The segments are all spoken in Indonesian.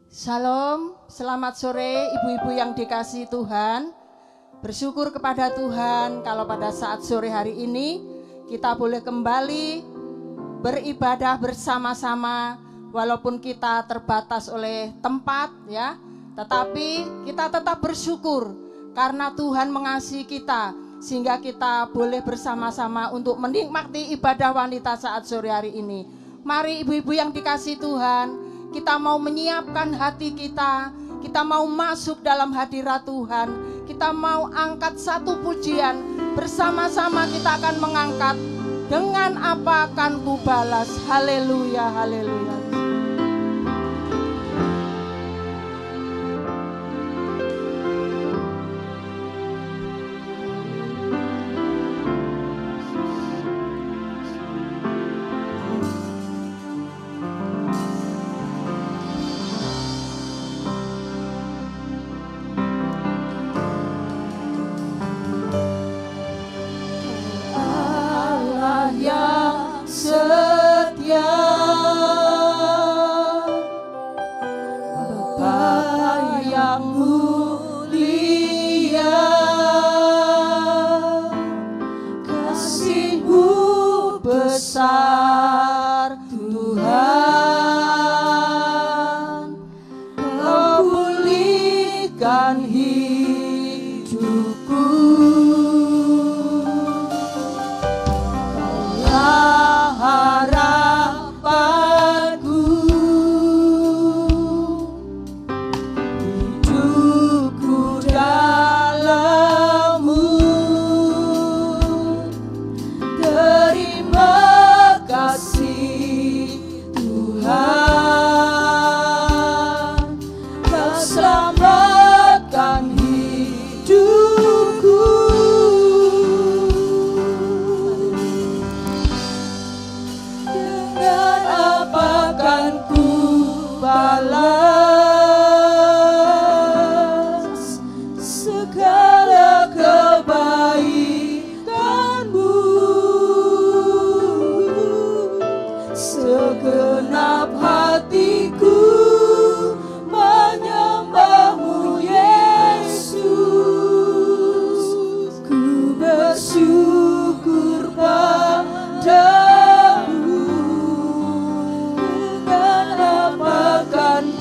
Shalom, selamat sore ibu-ibu yang dikasihi Tuhan. Bersyukur kepada Tuhan kalau pada saat sore hari ini kita boleh kembali beribadah bersama-sama. Walaupun kita terbatas oleh tempat ya, tetapi kita tetap bersyukur karena Tuhan mengasihi kita sehingga kita boleh bersama-sama untuk menikmati ibadah wanita saat sore hari ini. Mari ibu-ibu yang dikasihi Tuhan, kita mau menyiapkan hati kita, kita mau masuk dalam hadirat Tuhan, kita mau angkat satu pujian, bersama-sama kita akan mengangkat, dengan apa akan ku balas, haleluya, haleluya. Besar Tuhan, Kau pulihkan hidupku, Kaulah harapanku, hidupku dalam-Mu. Terima kasih Tuhan, Kau selamatkan hidupku. Dengan apa kan ku balas segala kebaikan-Mu? Segenap hatiku menyembah-Mu Yesus, ku bersyukur padamu. Dengan apa kan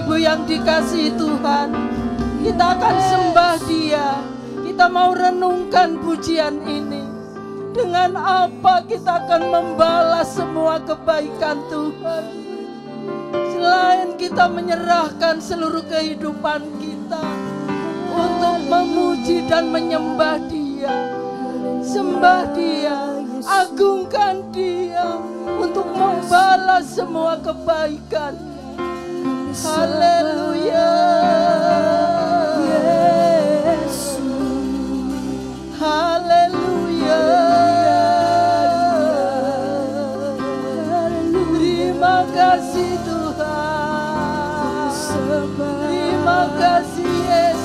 ibu-ibu yang dikasihi Tuhan, kita akan sembah Dia. Kita mau renungkan pujian ini. Dengan apa kita akan membalas semua kebaikan Tuhan? Selain kita menyerahkan seluruh kehidupan kita untuk memuji dan menyembah Dia. Sembah Dia, agungkan Dia untuk membalas semua kebaikan. Haleluya. Haleluya. Terima kasih Tuhan. Terima kasih Yesus.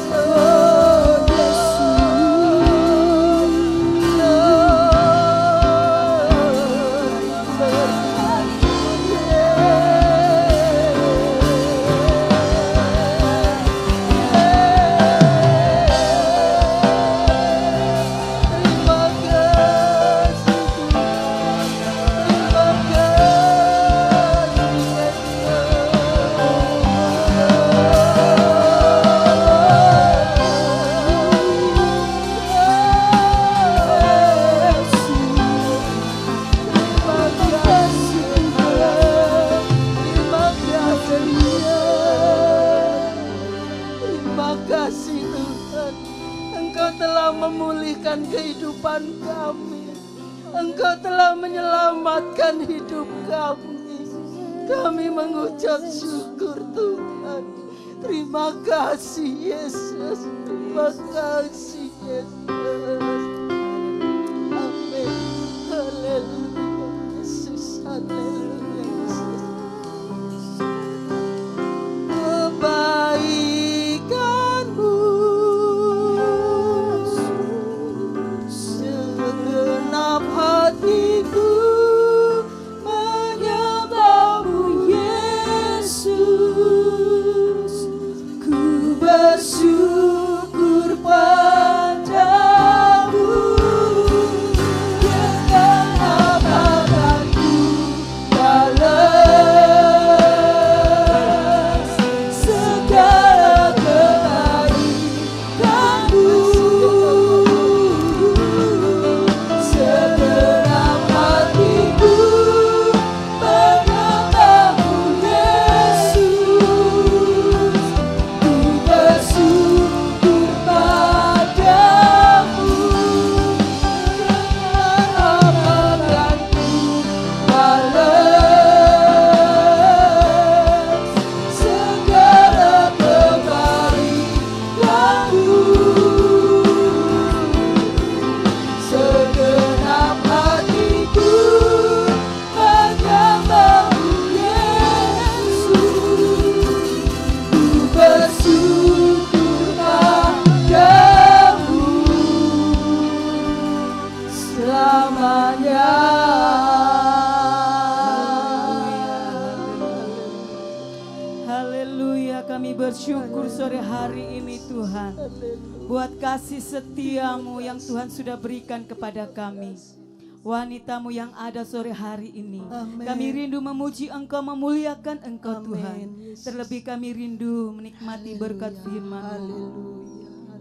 Kehidupan kami, Engkau telah menyelamatkan hidup kami. Kami mengucap syukur Tuhan. Terima kasih Yesus. Terima kasih Yesus. Amin. Haleluya Yesus. Haleluya Yesus. Kebaikanmu hatiku menyembahmu Yesus. Ku bersyukur padamu dengan apa yang ku balas segala kebaikanmu. Bersyukur sore hari ini Tuhan, buat kasih setiamu yang Tuhan sudah berikan kepada kami. Wanitamu yang ada sore hari ini, Amen. Kami rindu memuji Engkau, memuliakan Engkau. Amen. Tuhan. Terlebih kami rindu menikmati berkat firman-Mu.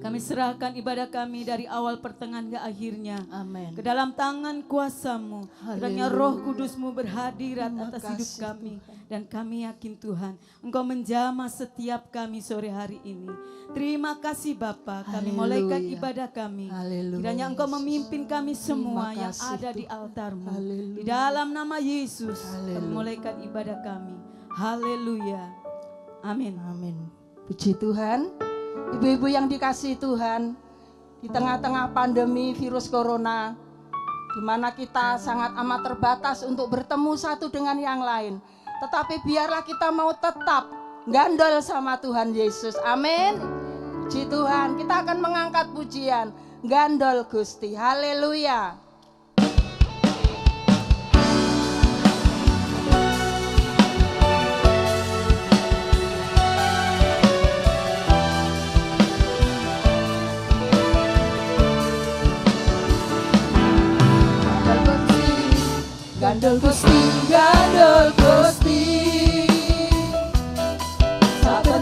Kami serahkan ibadah kami dari awal pertengahan ke akhirnya. Amen. Ke dalam tangan kuasa-Mu. Kiranya Roh Kudus-Mu berhadirat atas hidup kami. Dan kami yakin Tuhan, Engkau menjamah setiap kami sore hari ini. Terima kasih Bapa, kami mulaikan ibadah kami. Kiranya Engkau memimpin kami semua yang ada di altar-Mu. Di dalam nama Yesus, kami mulaikan ibadah kami. Haleluya. Amin. Amin. Puji Tuhan. Ibu-ibu yang dikasihi Tuhan, di tengah-tengah pandemi virus corona, di mana kita sangat amat terbatas untuk bertemu satu dengan yang lain. Tetapi biarlah kita mau tetap gandol sama Tuhan Yesus. Amin. Puji Tuhan, kita akan mengangkat pujian Gandol Gusti. Haleluya. Gandol Gusti, Gandol Gusti, satu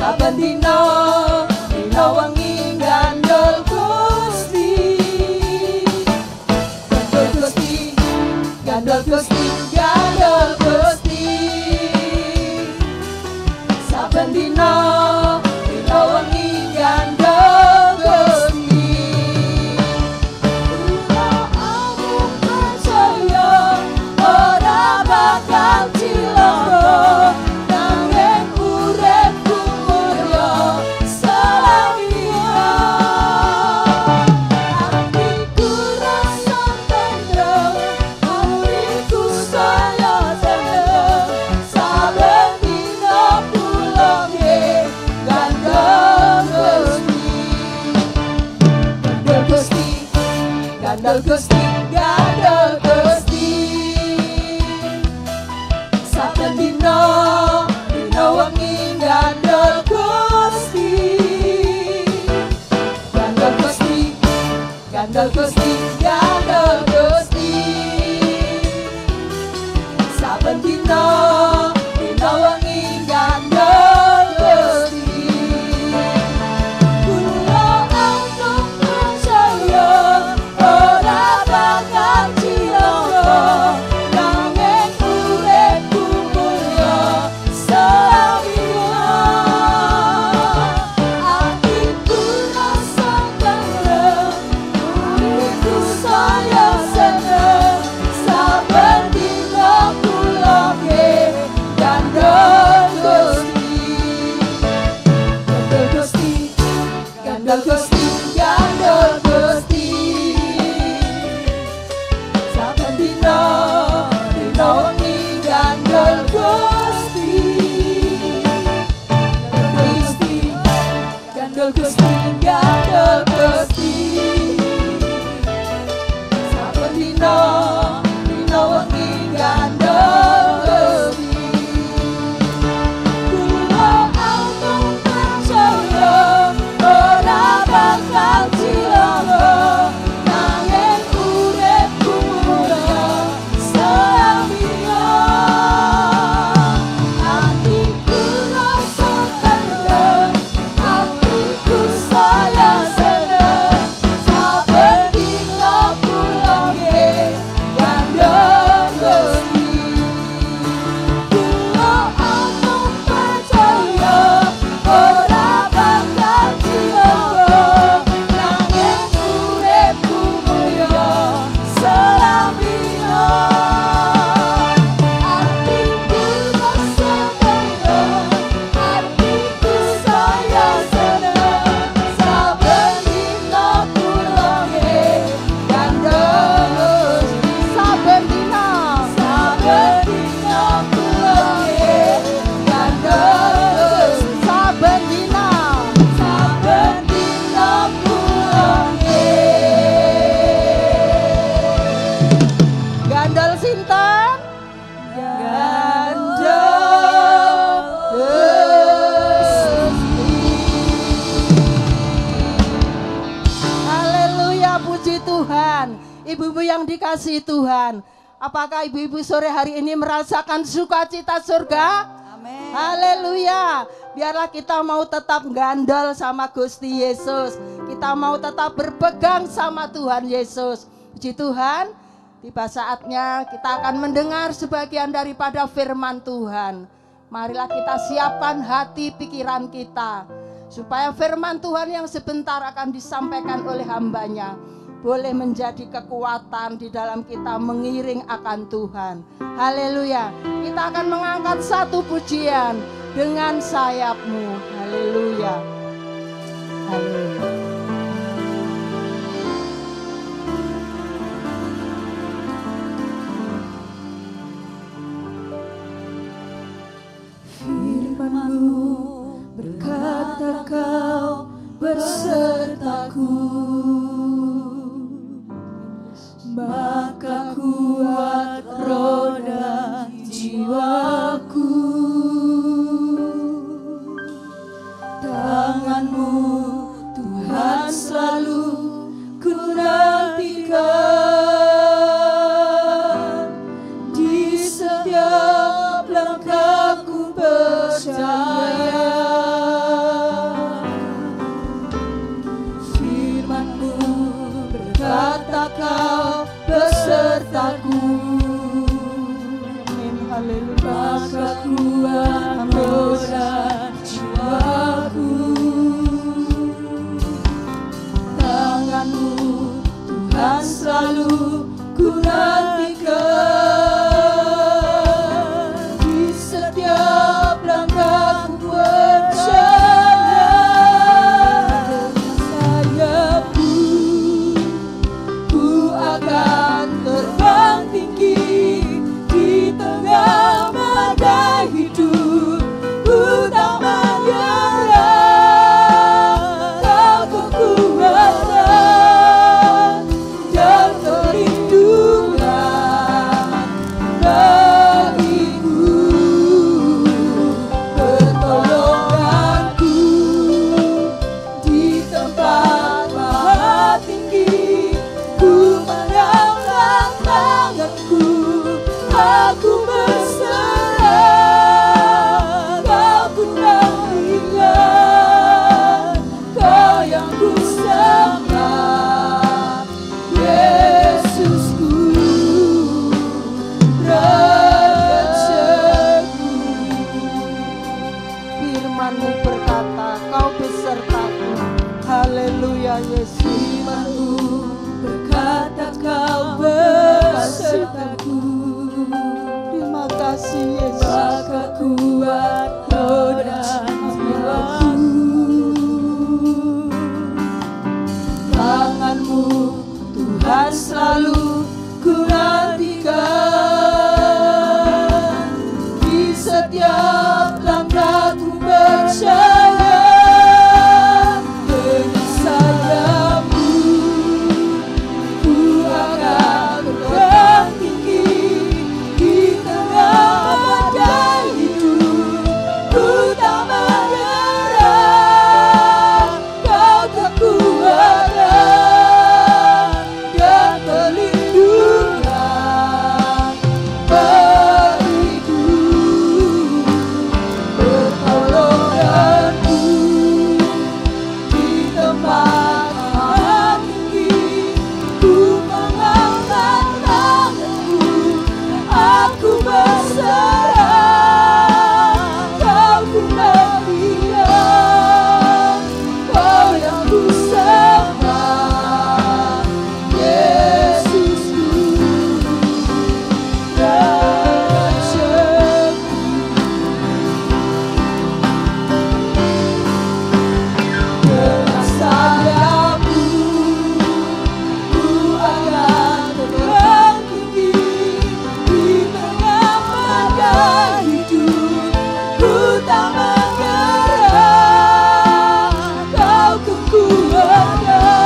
saben dina dina wengi gandul Gusti. Gandul Gusti, gandul Gusti, gandul Gusti. Saben dina dina wengi gandul Gusti. Kula amung percaya ora bakal cilaka, nanging uripku mulya selawina. Atiku rasa tentrem, atiku saya seneng, saben dina pulang gandul Gusti. Gandul Gusti, gandul Gusti. Saben dina dina wengi gandul Gusti. Gandul Gusti, gandul Gusti, gandul Gusti. Saben dina dina wengi gandul Gusti. Kula amung percaya ora bakal cilaka, nanging uripku mulya selawina. Atiku rasa tentrem, atiku saya seneng, saben dina pulang gandul Gusti. Gandul Gusti, gandul Gusti. Saben dina dina wengi gandul Gusti. Gandul Gusti, gandul Gusti. Saben dina dina wengi gandul Gusti. Kula amung percaya ora bakal cilaka, nanging uripku mulya selawina. Atiku rasa tentrem, atiku saya seneng, saben dina pulang gandul Gusti. Kula amung percaya ora bakal cilaka, nanging uripku mulya selawina. Atiku rasa tentrem, atiku saya seneng, saben dina pulang gandul. Saben dina pulang gandul. Saben dina pulang gandul sinten? Gandul Gusti. Haleluya, puji Tuhan. Ibu-ibu yang dikasihi Tuhan, apakah ibu-ibu sore hari ini merasakan sukacita surga? Amin. Haleluya. Biarlah kita mau tetap gandol sama Gusti Yesus. Kita mau tetap berpegang sama Tuhan Yesus. Puji Tuhan, tiba saatnya kita akan mendengar sebagian daripada firman Tuhan. Marilah kita siapkan hati pikiran kita, supaya firman Tuhan yang sebentar akan disampaikan oleh hambanya boleh menjadi kekuatan di dalam kita mengiring akan Tuhan. Haleluya. Kita akan mengangkat satu pujian, dengan sayapmu. Haleluya. Haleluya. Firman-Mu berkata Kau bersertaku, maka kuat roh dan jiwaku. Tangan-Mu Tuhan selalu ku nantikan, di setiap langkahku percaya Engkau besertaku. Haleluya Yesus. Imanku berkata Kau besertaku. Terima kasih Yesus. Maka kuat roda jiwaku. Tangan-Mu Tuhan selalu ku nantikan. Di setiap langkahku percaya dengan sayap-Mu ku akan terbang tinggi di tengah badai hidup. Ku tak menyerah, Kau kekuatan dan perlindungan bagiku. Pertolongan-Mu di tempat aman tinggi. Ku mengangkat tanganku, aku berserah. Kau ku melihat, Kau yang ku sembah, Yesusku, Rajaku. Dengan sayap-Mu ku akan terbang tinggi di tengah badai hidup. Ku tak menyerah, Kau kekuatan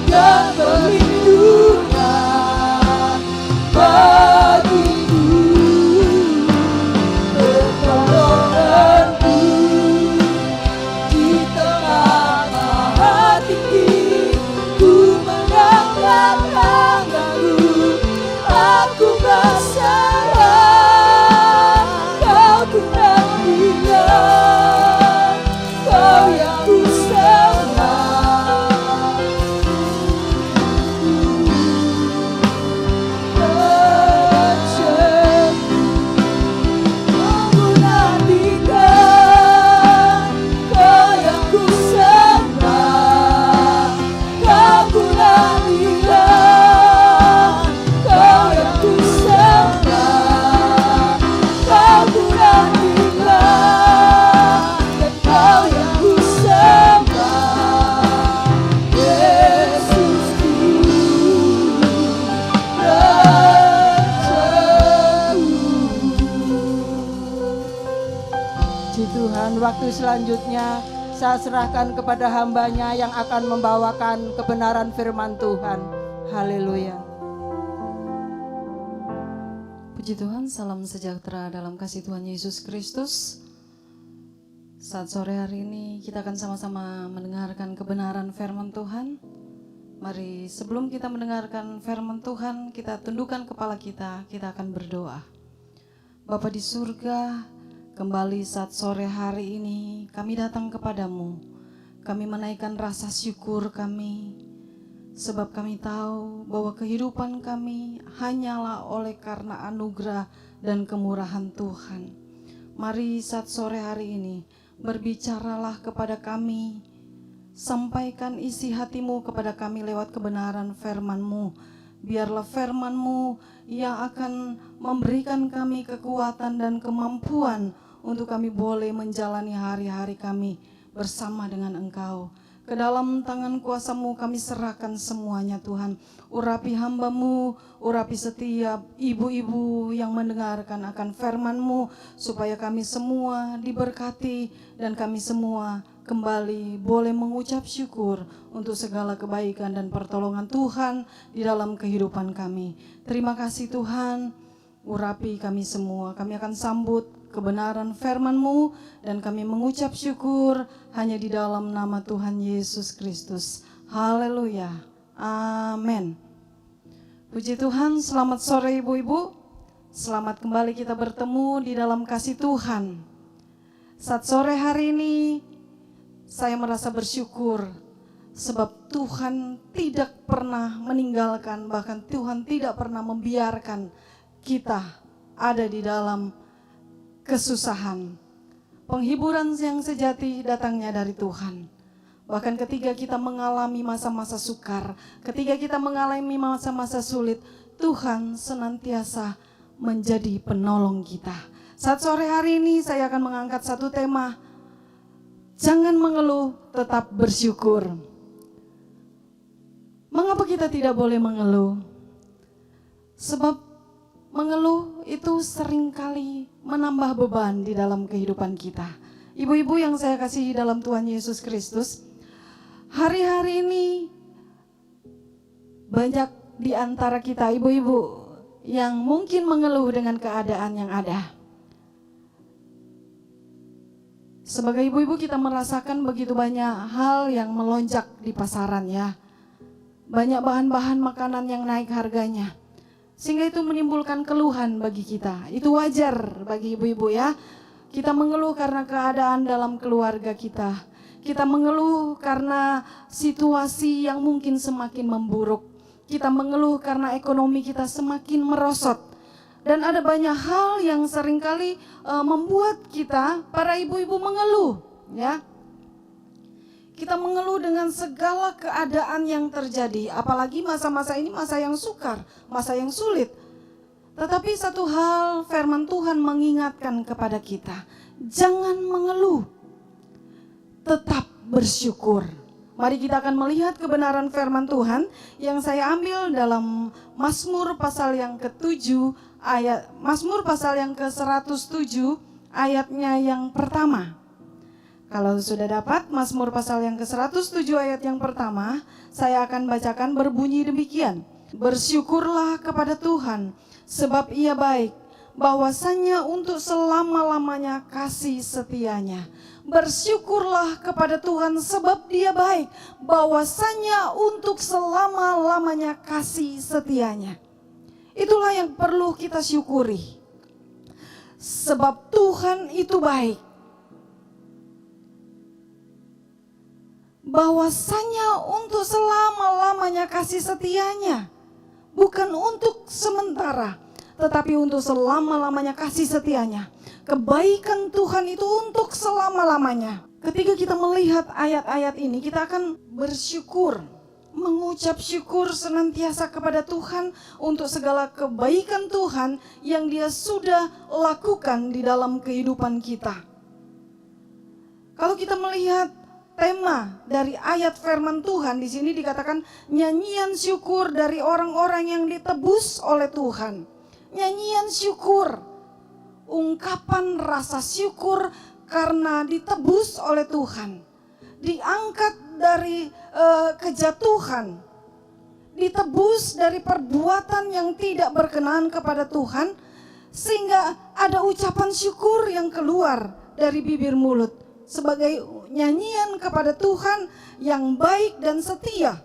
dan perlindungan bagiku. Pertolongan-Mu di tengah maha tinggi. Ku mengangkat tanganku, aku berserah. Kau ku melihat, Kau yang ku sembah. Rajaku, aku nantikan, Kau yang ku sembah. Kau ku nantikan, Kau yang ku sembah. Kau ku nantikan, dan Kau yang ku sembah. Yesusku, Rajaku. Puji Tuhan, waktu selanjutnya saya serahkan kepada hamba-Nya yang akan membawakan kebenaran firman Tuhan. Haleluya. Puji Tuhan, salam sejahtera dalam kasih Tuhan Yesus Kristus. Saat sore hari ini kita akan sama-sama mendengarkan kebenaran firman Tuhan. Mari sebelum kita mendengarkan firman Tuhan, kita tundukkan kepala kita akan berdoa. Bapa di surga, kembali saat sore hari ini kami datang kepadamu. Kami menaikkan rasa syukur kami, sebab kami tahu bahwa kehidupan kami hanyalah oleh karena anugerah dan kemurahan Tuhan. Mari saat sore hari ini berbicaralah kepada kami, sampaikan isi hatimu kepada kami lewat kebenaran firman-Mu. Biarlah firman-Mu yang akan memberikan kami kekuatan dan kemampuan untuk kami boleh menjalani hari-hari kami bersama dengan Engkau. Ke dalam tangan kuasa-Mu kami serahkan semuanya Tuhan. Urapi hamba-Mu, urapi setiap ibu-ibu yang mendengarkan akan firman-Mu, supaya kami semua diberkati dan kami semua kembali boleh mengucap syukur untuk segala kebaikan dan pertolongan Tuhan di dalam kehidupan kami. Terima kasih Tuhan, urapi kami semua. Kami akan sambut kebenaran firman-Mu dan kami mengucap syukur hanya di dalam nama Tuhan Yesus Kristus. Haleluya. Amin. Puji Tuhan, selamat sore ibu-ibu. Selamat kembali kita bertemu di dalam kasih Tuhan. Saat sore hari ini saya merasa bersyukur sebab Tuhan tidak pernah meninggalkan, bahkan Tuhan tidak pernah membiarkan kita ada di dalam kesusahan. Penghiburan yang sejati datangnya dari Tuhan. Bahkan ketika kita mengalami masa-masa sukar, ketika kita mengalami masa-masa sulit, Tuhan senantiasa menjadi penolong kita. Saat sore hari ini saya akan mengangkat satu tema. Jangan mengeluh, tetap bersyukur. Mengapa kita tidak boleh mengeluh? Sebab mengeluh itu seringkali menambah beban di dalam kehidupan kita. Ibu-ibu yang saya kasihi dalam Tuhan Yesus Kristus, hari-hari ini banyak di antara kita ibu-ibu yang mungkin mengeluh dengan keadaan yang ada. Sebagai ibu-ibu kita merasakan begitu banyak hal yang melonjak di pasaran ya. Banyak bahan-bahan makanan yang naik harganya. Sehingga itu menimbulkan keluhan bagi kita. Itu wajar bagi ibu-ibu ya. Kita mengeluh karena keadaan dalam keluarga kita. Kita mengeluh karena situasi yang mungkin semakin memburuk. Kita mengeluh karena ekonomi kita semakin merosot. Dan ada banyak hal yang seringkali membuat kita, para ibu-ibu mengeluh ya. Kita mengeluh dengan segala keadaan yang terjadi, apalagi masa-masa ini masa yang sukar, masa yang sulit. Tetapi satu hal firman Tuhan mengingatkan kepada kita, jangan mengeluh, tetap bersyukur. Mari kita akan melihat kebenaran firman Tuhan yang saya ambil dalam Mazmur pasal yang ke-7 ayat Mazmur pasal yang ke-107 ayatnya yang pertama. Kalau sudah dapat Mazmur pasal yang ke-107 ayat yang pertama, saya akan bacakan berbunyi demikian. Bersyukurlah kepada Tuhan, sebab Ia baik, bahwasanya untuk selama-lamanya kasih setianya. Bersyukurlah kepada Tuhan, sebab Dia baik, bahwasanya untuk selama-lamanya kasih setianya. Itulah yang perlu kita syukuri. Sebab Tuhan itu baik. Bahwasanya untuk selama-lamanya kasih setianya. Bukan untuk sementara, tetapi untuk selama-lamanya kasih setianya. Kebaikan Tuhan itu untuk selama-lamanya. Ketika kita melihat ayat-ayat ini, kita akan bersyukur, mengucap syukur senantiasa kepada Tuhan untuk segala kebaikan Tuhan yang Dia sudah lakukan di dalam kehidupan kita. Kalau kita melihat tema dari ayat firman Tuhan di sini dikatakan nyanyian syukur dari orang-orang yang ditebus oleh Tuhan. Nyanyian syukur, ungkapan rasa syukur karena ditebus oleh Tuhan. Diangkat dari kejatuhan, ditebus dari perbuatan yang tidak berkenan kepada Tuhan, sehingga ada ucapan syukur yang keluar dari bibir mulut sebagai nyanyian kepada Tuhan yang baik dan setia.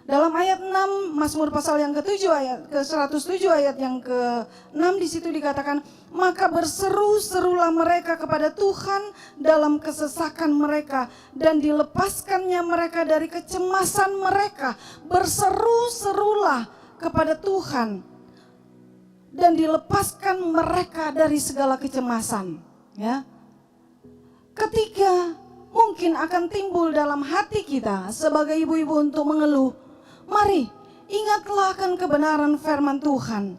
Dalam ayat 6 Mazmur pasal yang ke-7 ayat ke-107 ayat yang ke-6 di situ dikatakan, maka berseru-serulah mereka kepada Tuhan dalam kesesakan mereka dan dilepaskannya mereka dari kecemasan mereka. Berseru-serulah kepada Tuhan dan dilepaskan mereka dari segala kecemasan, ya. Ketika mungkin akan timbul dalam hati kita sebagai ibu-ibu untuk mengeluh, mari ingatlah akan kebenaran firman Tuhan.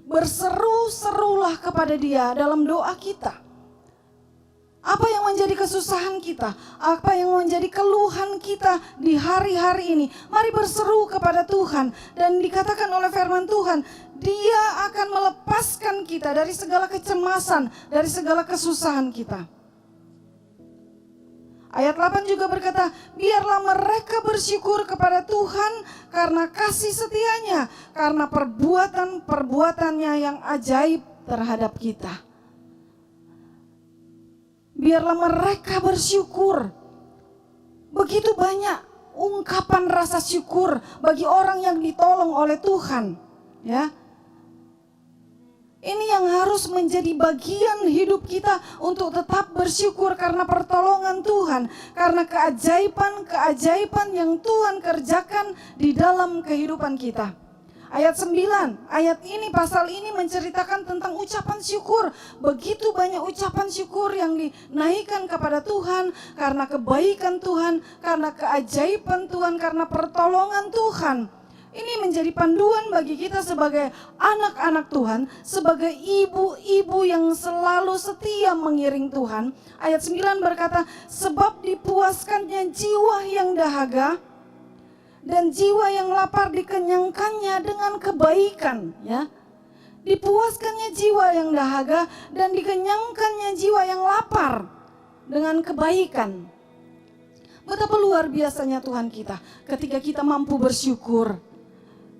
Berseru-serulah kepada Dia dalam doa kita. Apa yang menjadi kesusahan kita, apa yang menjadi keluhan kita di hari-hari ini, mari berseru kepada Tuhan. Dan dikatakan oleh firman Tuhan, Dia akan melepaskan kita dari segala kecemasan, dari segala kesusahan kita. Ayat 8 juga berkata, biarlah mereka bersyukur kepada Tuhan karena kasih setianya, karena perbuatan-perbuatannya yang ajaib terhadap kita. Biarlah mereka bersyukur. Begitu banyak ungkapan rasa syukur bagi orang yang ditolong oleh Tuhan, ya. Ini yang harus menjadi bagian hidup kita untuk tetap bersyukur karena pertolongan Tuhan, karena keajaiban-keajaiban yang Tuhan kerjakan di dalam kehidupan kita. Ayat 9, ayat ini, pasal ini menceritakan tentang ucapan syukur. Begitu banyak ucapan syukur yang dinaikkan kepada Tuhan karena kebaikan Tuhan, karena keajaiban Tuhan, karena pertolongan Tuhan. Ini menjadi panduan bagi kita sebagai anak-anak Tuhan, sebagai ibu-ibu yang selalu setia mengiring Tuhan. Ayat 9 berkata, sebab dipuaskannya jiwa yang dahaga, dan jiwa yang lapar dikenyangkannya dengan kebaikan, ya. Dipuaskannya jiwa yang dahaga dan dikenyangkannya jiwa yang lapar dengan kebaikan. Betapa luar biasanya Tuhan kita ketika kita mampu bersyukur.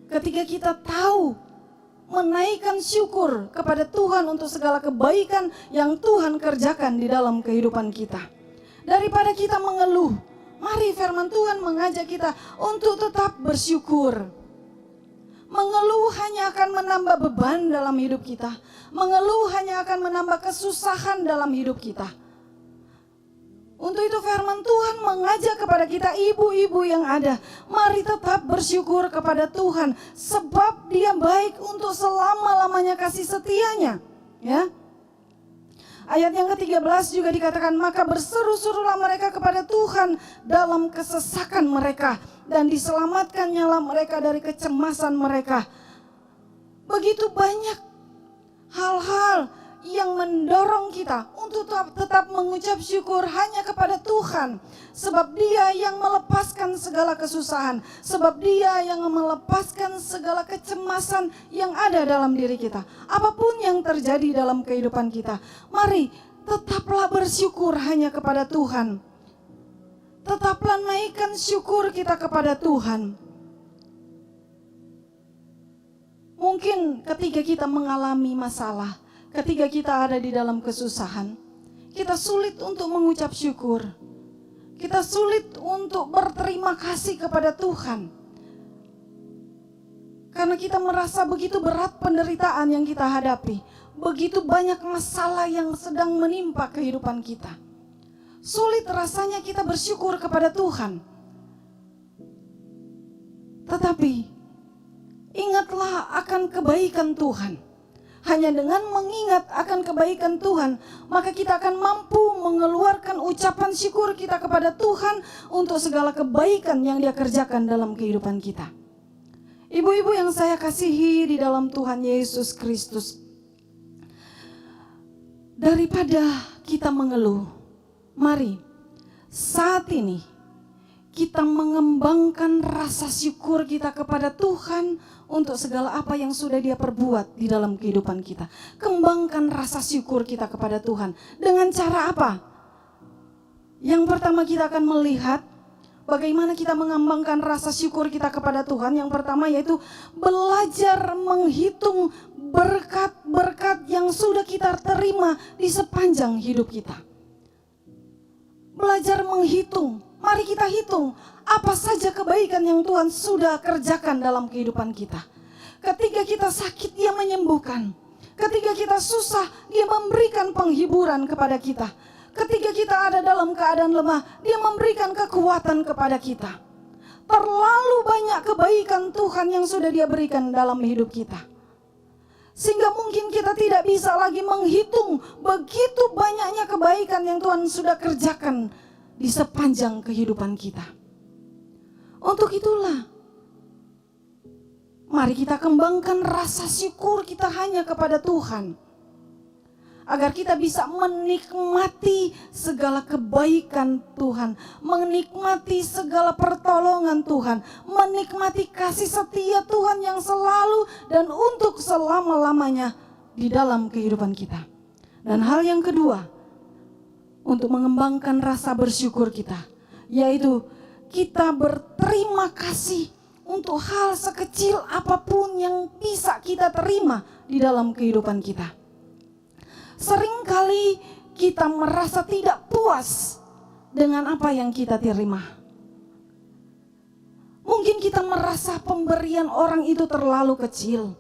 Ketika kita tahu menaikkan syukur kepada Tuhan untuk segala kebaikan yang Tuhan kerjakan di dalam kehidupan kita. Daripada kita mengeluh, mari firman Tuhan mengajak kita untuk tetap bersyukur. Mengeluh hanya akan menambah beban dalam hidup kita. Mengeluh hanya akan menambah kesusahan dalam hidup kita. Untuk itu firman Tuhan mengajak kepada kita ibu-ibu yang ada, mari tetap bersyukur kepada Tuhan, sebab Dia baik untuk selama-lamanya kasih setianya, ya. Ayat yang ke-13 juga dikatakan, maka berseru-serulah mereka kepada Tuhan dalam kesesakan mereka, dan diselamatkannya mereka dari kecemasan mereka. Begitu banyak hal-hal yang mendorong kita untuk tetap mengucap syukur hanya kepada Tuhan. Sebab Dia yang melepaskan segala kesusahan, sebab Dia yang melepaskan segala kecemasan yang ada dalam diri kita. Apapun yang terjadi dalam kehidupan kita, mari tetaplah bersyukur hanya kepada Tuhan. Tetaplah naikkan syukur kita kepada Tuhan. Mungkin ketika kita mengalami masalah, ketika kita ada di dalam kesusahan, kita sulit untuk mengucap syukur. Kita sulit untuk berterima kasih kepada Tuhan. Karena kita merasa begitu berat penderitaan yang kita hadapi. Begitu banyak masalah yang sedang menimpa kehidupan kita. Sulit rasanya kita bersyukur kepada Tuhan. Tetapi ingatlah akan kebaikan Tuhan. Hanya dengan mengingat akan kebaikan Tuhan, maka kita akan mampu mengeluarkan ucapan syukur kita kepada Tuhan untuk segala kebaikan yang Dia kerjakan dalam kehidupan kita. Ibu-ibu yang saya kasihi di dalam Tuhan Yesus Kristus, daripada kita mengeluh, mari saat ini kita mengembangkan rasa syukur kita kepada Tuhan untuk segala apa yang sudah Dia perbuat di dalam kehidupan kita. Kembangkan rasa syukur kita kepada Tuhan. Dengan cara apa? Yang pertama kita akan melihat bagaimana kita mengembangkan rasa syukur kita kepada Tuhan. Yang pertama yaitu belajar menghitung berkat-berkat yang sudah kita terima di sepanjang hidup kita. Belajar menghitung. Mari kita hitung apa saja kebaikan yang Tuhan sudah kerjakan dalam kehidupan kita. Ketika kita sakit, Dia menyembuhkan. Ketika kita susah, Dia memberikan penghiburan kepada kita. Ketika kita ada dalam keadaan lemah, Dia memberikan kekuatan kepada kita. Terlalu banyak kebaikan Tuhan yang sudah Dia berikan dalam hidup kita. Sehingga mungkin kita tidak bisa lagi menghitung begitu banyaknya kebaikan yang Tuhan sudah kerjakan di sepanjang kehidupan kita. Untuk itulah, mari kita kembangkan rasa syukur kita hanya kepada Tuhan. Agar kita bisa menikmati segala kebaikan Tuhan, menikmati segala pertolongan Tuhan, menikmati kasih setia Tuhan yang selalu dan untuk selama-lamanya di dalam kehidupan kita. Dan hal yang kedua, untuk mengembangkan rasa bersyukur kita, yaitu kita berterima kasih untuk hal sekecil apapun yang bisa kita terima di dalam kehidupan kita. Seringkali kita merasa tidak puas dengan apa yang kita terima. Mungkin kita merasa pemberian orang itu terlalu kecil.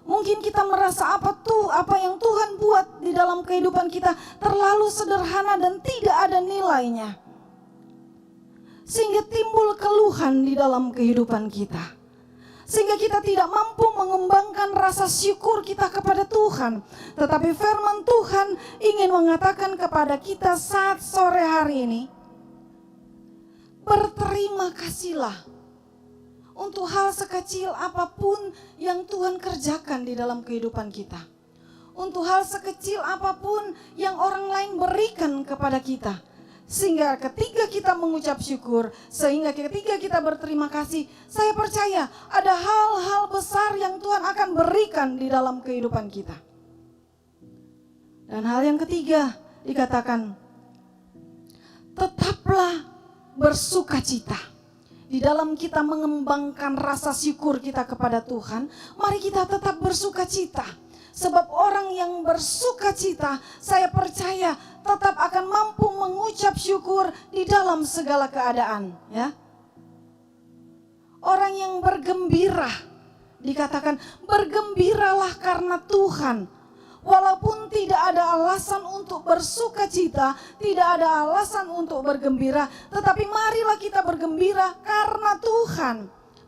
Mungkin kita merasa apa yang Tuhan buat di dalam kehidupan kita terlalu sederhana dan tidak ada nilainya. Sehingga timbul keluhan di dalam kehidupan kita. sehingga kita tidak mampu mengembangkan rasa syukur kita kepada Tuhan. Tetapi firman Tuhan ingin mengatakan kepada kita saat sore hari ini, berterima kasihlah untuk hal sekecil apapun yang Tuhan kerjakan di dalam kehidupan kita. Untuk hal sekecil apapun yang orang lain berikan kepada kita. Sehingga ketika kita mengucap syukur, sehingga ketika kita berterima kasih, saya percaya ada hal-hal besar yang Tuhan akan berikan di dalam kehidupan kita. Dan hal yang ketiga dikatakan, tetaplah bersukacita. Di dalam kita mengembangkan rasa syukur kita kepada Tuhan, mari kita tetap bersukacita. Sebab orang yang bersukacita, saya percaya tetap akan mampu mengucap syukur di dalam segala keadaan, ya. Orang yang bergembira, dikatakan bergembiralah karena Tuhan. Walaupun tidak ada alasan untuk bersukacita, tidak ada alasan untuk bergembira, tetapi marilah kita bergembira karena Tuhan.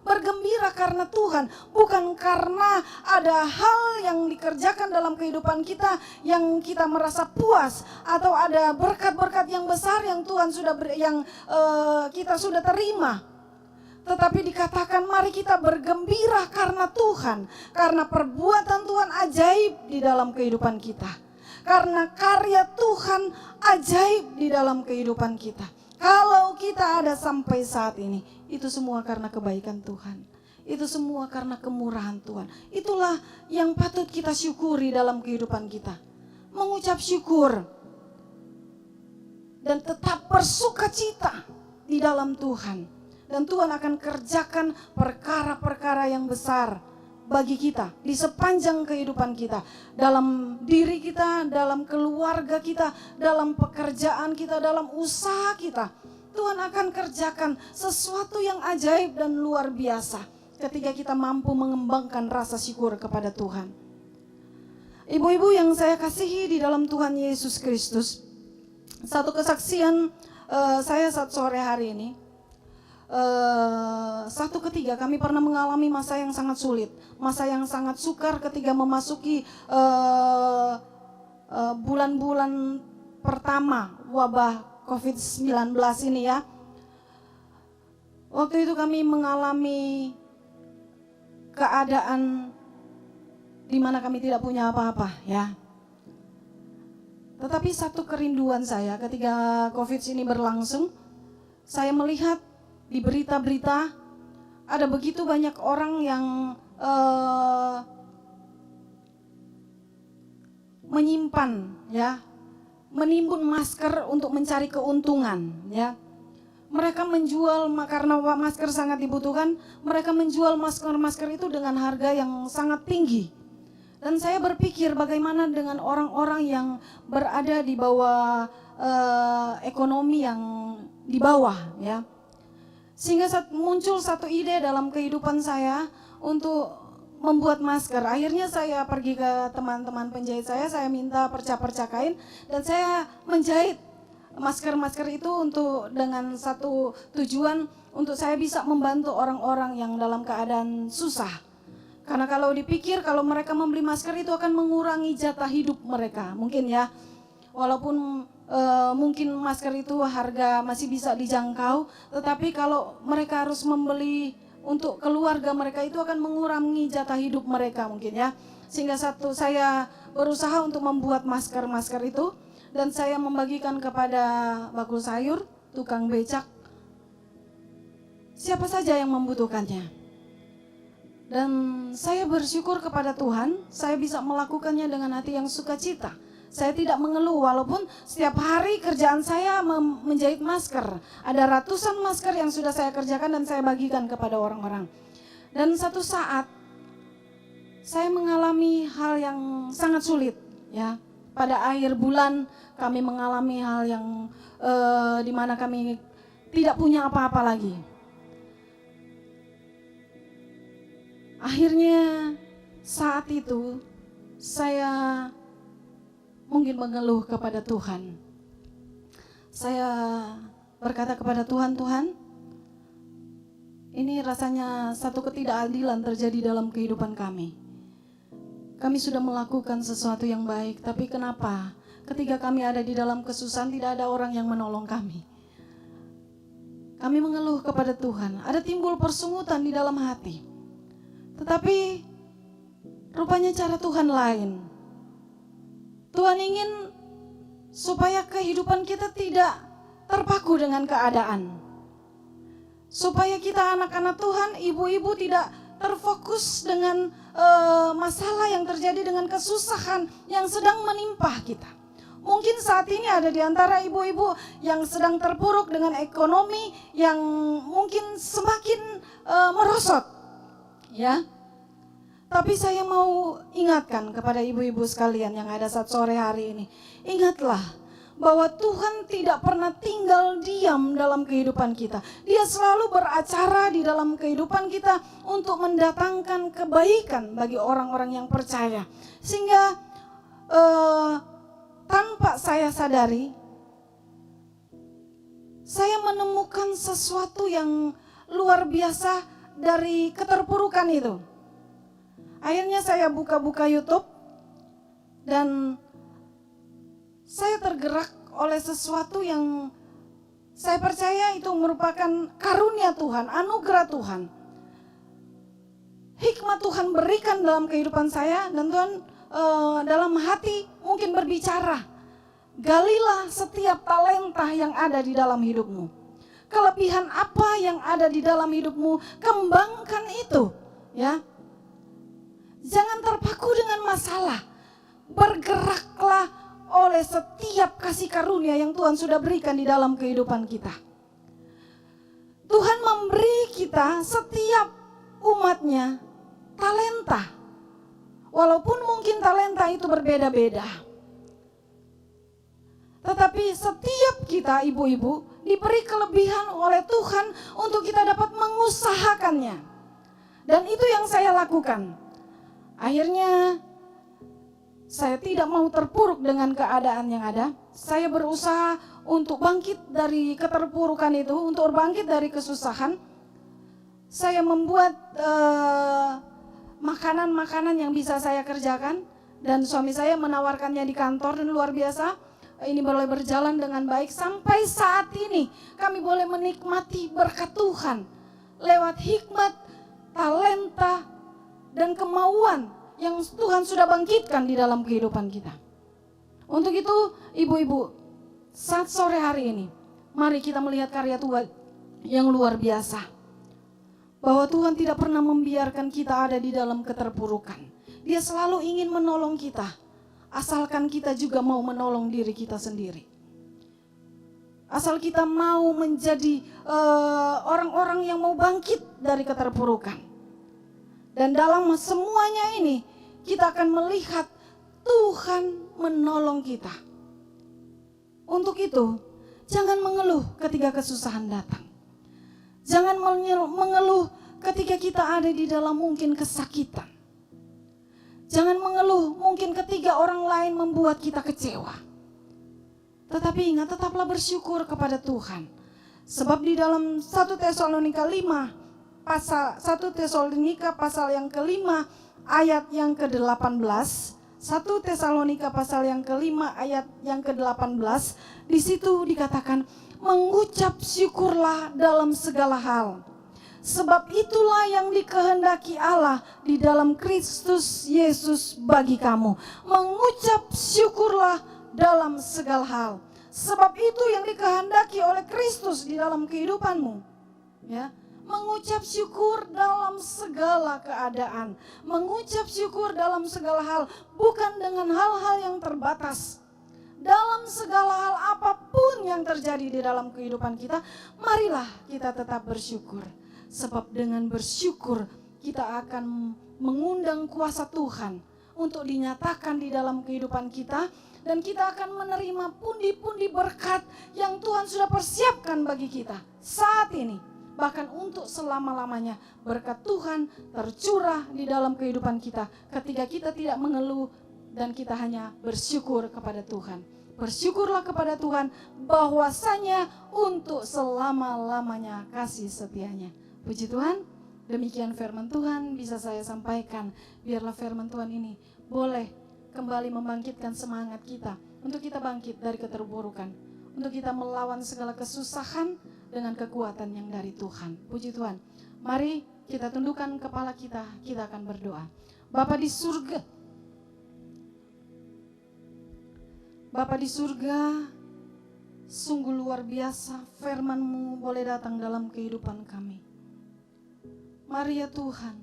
Bergembira karena Tuhan, bukan karena ada hal yang dikerjakan dalam kehidupan kita yang kita merasa puas, atau ada berkat-berkat yang besar yang Tuhan sudah kita sudah terima. Tetapi dikatakan mari kita bergembira karena Tuhan, karena perbuatan Tuhan ajaib di dalam kehidupan kita, karena karya Tuhan ajaib di dalam kehidupan kita. Kalau kita ada sampai saat ini, itu semua karena kebaikan Tuhan. Itu semua karena kemurahan Tuhan. Itulah yang patut kita syukuri dalam kehidupan kita. Mengucap syukur dan tetap bersukacita di dalam Tuhan. Dan Tuhan akan kerjakan perkara-perkara yang besar bagi kita di sepanjang kehidupan kita, dalam diri kita, dalam keluarga kita, dalam pekerjaan kita, dalam usaha kita. Tuhan akan kerjakan sesuatu yang ajaib dan luar biasa ketika kita mampu mengembangkan rasa syukur kepada Tuhan. Ibu-ibu yang saya kasihi di dalam Tuhan Yesus Kristus, satu kesaksian saya saat sore hari ini. Satu ketika kami pernah mengalami masa yang sangat sulit, masa yang sangat sukar ketika memasuki bulan-bulan pertama wabah COVID-19 ini, ya. Waktu itu kami mengalami keadaan di mana kami tidak punya apa-apa, ya. Tetapi satu kerinduan saya ketika COVID ini berlangsung, saya melihat di berita-berita ada begitu banyak orang yang menyimpan, ya, menimbun masker untuk mencari keuntungan, ya. Mereka menjual, karena masker sangat dibutuhkan, mereka menjual masker-masker itu dengan harga yang sangat tinggi. Dan saya berpikir bagaimana dengan orang-orang yang berada di bawah ekonomi yang di bawah, ya. Sehingga muncul satu ide dalam kehidupan saya untuk membuat masker. Akhirnya saya pergi ke teman-teman penjahit saya minta perca-perca kain, dan saya menjahit masker-masker itu dengan satu tujuan untuk saya bisa membantu orang-orang yang dalam keadaan susah. Karena kalau dipikir kalau mereka membeli masker itu akan mengurangi jatah hidup mereka, mungkin, ya. Walaupun mungkin masker itu harga masih bisa dijangkau, tetapi kalau mereka harus membeli untuk keluarga mereka itu akan mengurangi jatah hidup mereka, mungkin, ya. Sehingga saya berusaha untuk membuat masker-masker itu, dan saya membagikan kepada bakul sayur, tukang becak, siapa saja yang membutuhkannya. Dan saya bersyukur kepada Tuhan, saya bisa melakukannya dengan hati yang sukacita. Saya tidak mengeluh, walaupun setiap hari kerjaan saya menjahit masker. Ada ratusan masker yang sudah saya kerjakan dan saya bagikan kepada orang-orang. Dan satu saat saya mengalami hal yang sangat sulit, ya. Pada akhir bulan kami mengalami hal yang di mana kami tidak punya apa-apa lagi. Akhirnya saat itu saya mungkin mengeluh kepada Tuhan. Saya berkata kepada Tuhan, Tuhan, Ini rasanya satu ketidakadilan terjadi dalam kehidupan kami. Kami sudah melakukan sesuatu yang baik, tapi kenapa ketika kami ada di dalam kesusahan tidak ada orang yang menolong kami? Kami mengeluh kepada Tuhan, ada timbul persungutan di dalam hati. Tetapi rupanya cara Tuhan lain. Tuhan ingin supaya kehidupan kita tidak terpaku dengan keadaan. Supaya kita anak-anak Tuhan, ibu-ibu tidak terfokus dengan masalah yang terjadi dengan kesusahan yang sedang menimpa kita. Mungkin saat ini ada di antara ibu-ibu yang sedang terpuruk dengan ekonomi yang mungkin semakin merosot. Ya. Tapi saya mau ingatkan kepada ibu-ibu sekalian yang ada saat sore hari ini. Ingatlah bahwa Tuhan tidak pernah tinggal diam dalam kehidupan kita. Dia selalu beracara di dalam kehidupan kita untuk mendatangkan kebaikan bagi orang-orang yang percaya. Sehingga tanpa saya sadari, saya menemukan sesuatu yang luar biasa dari keterpurukan itu. Akhirnya saya buka-buka YouTube dan saya tergerak oleh sesuatu yang saya percaya itu merupakan karunia Tuhan, anugerah Tuhan. Hikmat Tuhan berikan dalam kehidupan saya dan Tuhan dalam hati mungkin berbicara. Galilah setiap talenta yang ada di dalam hidupmu. Kelebihan apa yang ada di dalam hidupmu, kembangkan itu, ya. Jangan terpaku dengan masalah. Bergeraklah oleh setiap kasih karunia yang Tuhan sudah berikan di dalam kehidupan kita. Tuhan memberi kita setiap umatnya talenta. Walaupun mungkin talenta itu berbeda-beda. Tetapi setiap kita ibu-ibu diberi kelebihan oleh Tuhan untuk kita dapat mengusahakannya. Dan itu yang saya lakukan. Akhirnya saya tidak mau terpuruk dengan keadaan yang ada. Saya berusaha untuk bangkit dari keterpurukan itu, untuk bangkit dari kesusahan. Saya membuat makanan-makanan yang bisa saya kerjakan. Dan suami saya menawarkannya di kantor dan luar biasa. Ini boleh berjalan dengan baik. Sampai saat ini kami boleh menikmati berkat Tuhan. Lewat hikmat, talenta, dan kemauan yang Tuhan sudah bangkitkan di dalam kehidupan kita. Untuk itu ibu-ibu, saat sore hari ini, mari kita melihat karya Tuhan yang luar biasa. Bahwa Tuhan tidak pernah membiarkan kita ada di dalam keterpurukan. Dia selalu ingin menolong kita, asalkan kita juga mau menolong diri kita sendiri. Asal kita mau menjadi orang-orang yang mau bangkit dari keterpurukan. Dan dalam semuanya ini kita akan melihat Tuhan menolong kita. Untuk itu, jangan mengeluh ketika kesusahan datang. Jangan mengeluh ketika kita ada di dalam mungkin kesakitan. Jangan mengeluh mungkin ketika orang lain membuat kita kecewa. Tetapi ingat, tetaplah bersyukur kepada Tuhan. Sebab di dalam 1 Tesalonika 5 pasal 1 Tesalonika pasal yang kelima ayat yang ke-18. 1 Tesalonika pasal yang kelima ayat yang ke-18. Di situ dikatakan, mengucap syukurlah dalam segala hal. Sebab itulah yang dikehendaki Allah di dalam Kristus Yesus bagi kamu. Mengucap syukurlah dalam segala hal. Sebab itu yang dikehendaki oleh Kristus di dalam kehidupanmu. Ya. Mengucap syukur dalam segala keadaan. Mengucap syukur dalam segala hal. Bukan dengan hal-hal yang terbatas. Dalam segala hal apapun yang terjadi di dalam kehidupan kita, marilah kita tetap bersyukur. Sebab dengan bersyukur kita akan mengundang kuasa Tuhan untuk dinyatakan di dalam kehidupan kita. Dan kita akan menerima pundi-pundi berkat yang Tuhan sudah persiapkan bagi kita saat ini. Bahkan untuk selama-lamanya berkat Tuhan tercurah di dalam kehidupan kita ketika kita tidak mengeluh dan kita hanya bersyukur kepada Tuhan. Bersyukurlah kepada Tuhan bahwasanya untuk selama-lamanya kasih setianya. Puji Tuhan, demikian firman Tuhan bisa saya sampaikan. Biarlah firman Tuhan ini boleh kembali membangkitkan semangat kita untuk kita bangkit dari keterburukan, untuk kita melawan segala kesusahan dengan kekuatan yang dari Tuhan. Puji Tuhan. Mari kita tundukkan kepala kita akan berdoa. Bapa di surga, Bapa di surga, sungguh luar biasa firman-Mu boleh datang dalam kehidupan kami. Mari ya Tuhan,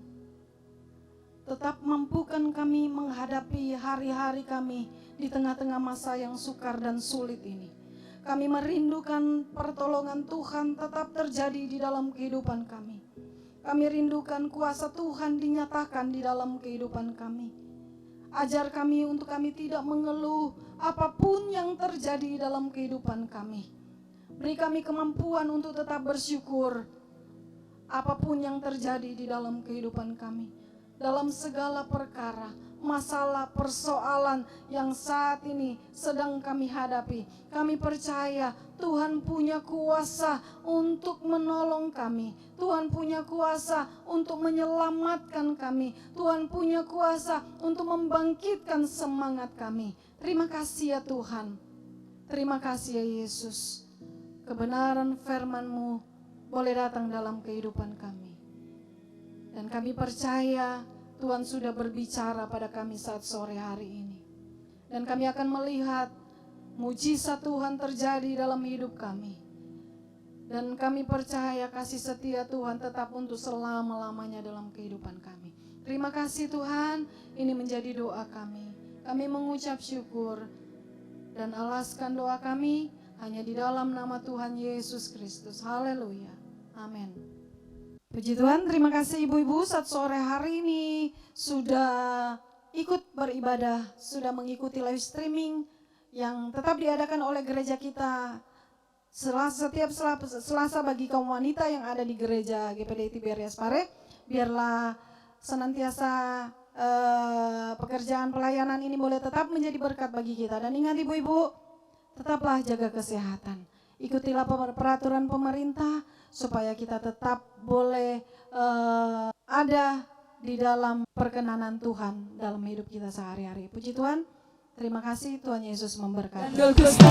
tetap mampukan kami menghadapi hari-hari kami di tengah-tengah masa yang sukar dan sulit ini. Kami merindukan pertolongan Tuhan tetap terjadi di dalam kehidupan kami. Kami rindukan kuasa Tuhan dinyatakan di dalam kehidupan kami. Ajar kami untuk kami tidak mengeluh apapun yang terjadi dalam kehidupan kami. Beri kami kemampuan untuk tetap bersyukur apapun yang terjadi di dalam kehidupan kami. Dalam segala perkara, masalah, persoalan yang saat ini sedang kami hadapi, kami percaya Tuhan punya kuasa untuk menolong kami. Tuhan punya kuasa untuk menyelamatkan kami. Tuhan punya kuasa untuk membangkitkan semangat kami. Terima kasih ya Tuhan. Terima kasih ya Yesus. Kebenaran firman-Mu boleh datang dalam kehidupan kami. Dan kami percaya Tuhan sudah berbicara pada kami saat sore hari ini. Dan kami akan melihat mujizat Tuhan terjadi dalam hidup kami. Dan kami percaya kasih setia Tuhan tetap untuk selama-lamanya dalam kehidupan kami. Terima kasih Tuhan, ini menjadi doa kami. Kami mengucap syukur dan alaskan doa kami hanya di dalam nama Tuhan Yesus Kristus. Haleluya. Amin. Puji Tuhan, terima kasih ibu-ibu saat sore hari ini sudah ikut beribadah, sudah mengikuti live streaming yang tetap diadakan oleh gereja kita setiap Selasa bagi kaum wanita yang ada di gereja GPD Tiberias Pare. Biarlah senantiasa pekerjaan pelayanan ini boleh tetap menjadi berkat bagi kita. Dan ingat ibu-ibu, tetaplah jaga kesehatan. Ikutilah peraturan pemerintah supaya kita tetap boleh ada di dalam perkenanan Tuhan dalam hidup kita sehari-hari. Puji Tuhan, terima kasih, Tuhan Yesus memberkati. Gusti,